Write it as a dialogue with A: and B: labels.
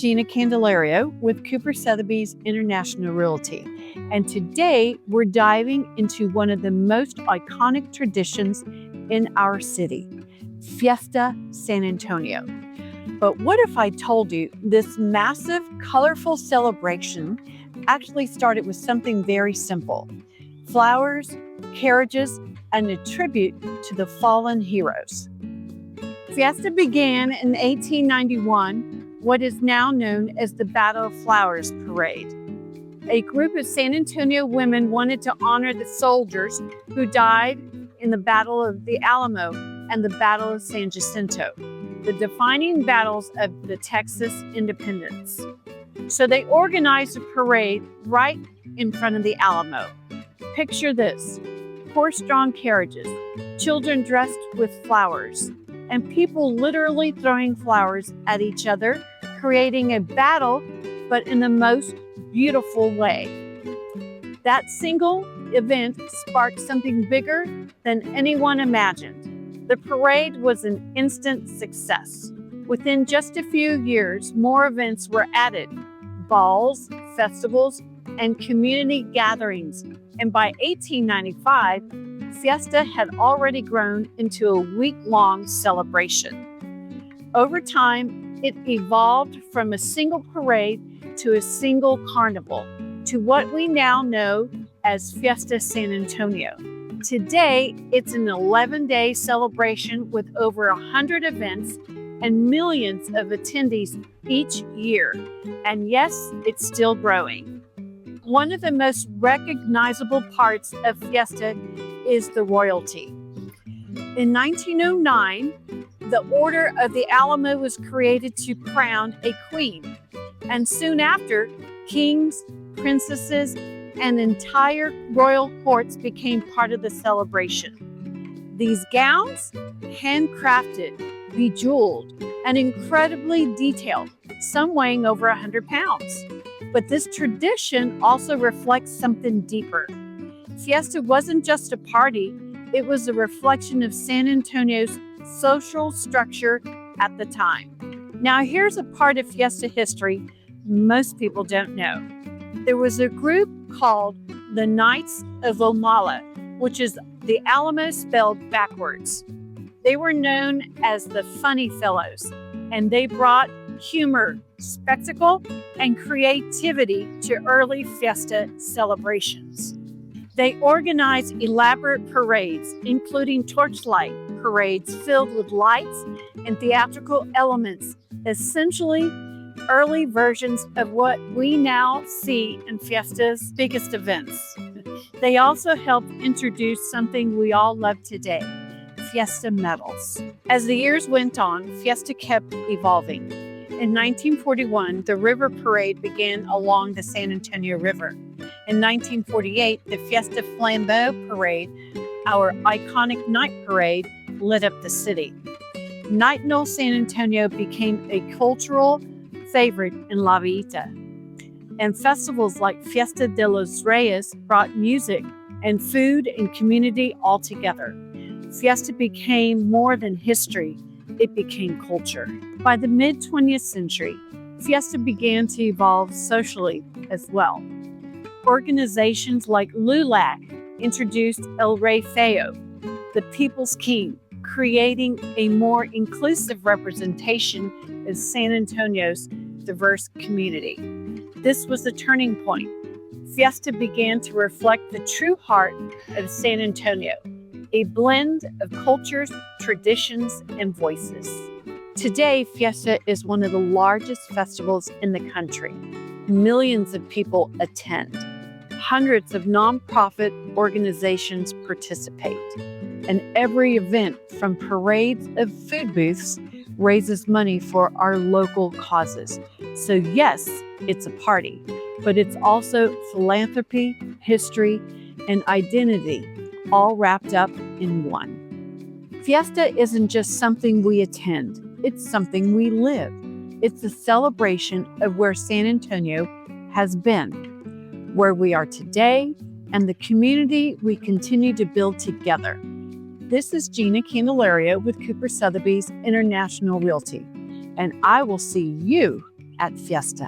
A: Gina Candelario with Kuper Sotheby's International Realty. And today we're diving into one of the most iconic traditions in our city, Fiesta San Antonio. But what if I told you this massive, colorful celebration actually started with something very simple: flowers, carriages, and a tribute to the fallen heroes. Fiesta began in 1891, what is now known as the Battle of Flowers Parade. A group of San Antonio women wanted to honor the soldiers who died in the Battle of the Alamo and the Battle of San Jacinto, the defining battles of the Texas independence. So they organized a parade right in front of the Alamo. Picture this: horse-drawn carriages, children dressed with flowers, and people literally throwing flowers at each other, creating a battle, but in the most beautiful way. That single event sparked something bigger than anyone imagined. The parade was an instant success. Within just a few years, more events were added: balls, festivals, and community gatherings. And by 1895, Fiesta had already grown into a week-long celebration. Over time, it evolved from a single parade to a single carnival to what we now know as Fiesta San Antonio. Today, it's an 11-day celebration with over 100 events and millions of attendees each year. And yes, it's still growing. One of the most recognizable parts of Fiesta is the royalty. In 1909, the Order of the Alamo was created to crown a queen. And soon after, kings, princesses, and entire royal courts became part of the celebration. These gowns, handcrafted, bejeweled, and incredibly detailed, some weighing over 100 pounds. But this tradition also reflects something deeper. Fiesta wasn't just a party, it was a reflection of San Antonio's social structure at the time. Now, here's a part of Fiesta history most people don't know. There was a group called the Knights of Omala, which is the Alamo spelled backwards. They were known as the Funny Fellows, and they brought humor, spectacle, and creativity to early Fiesta celebrations. They organized elaborate parades, including torchlight parades filled with lights and theatrical elements, essentially early versions of what we now see in Fiesta's biggest events. They also helped introduce something we all love today: Fiesta medals. As the years went on, Fiesta kept evolving. In 1941, the river parade began along the San Antonio River. In 1948, the Fiesta Flambeau parade, our iconic night parade, lit up the city. Night San Antonio became a cultural favorite in La Vita. And festivals like Fiesta de los Reyes brought music and food and community all together. Fiesta became more than history. It became culture. By the mid-20th century, Fiesta began to evolve socially as well. Organizations like LULAC introduced El Rey Feo, the People's King, creating a more inclusive representation of San Antonio's diverse community. This was the turning point. Fiesta began to reflect the true heart of San Antonio, a blend of cultures, traditions, and voices. Today, Fiesta is one of the largest festivals in the country. Millions of people attend. Hundreds of nonprofit organizations participate. And every event, from parades of food booths, raises money for our local causes. So yes, it's a party, but it's also philanthropy, history, and identity, all wrapped up in one. Fiesta isn't just something we attend, it's something we live. It's a celebration of where San Antonio has been, where we are today, and the community we continue to build together. This is Gina Candelario with Kuper Sotheby's International Realty, and I will see you at Fiesta.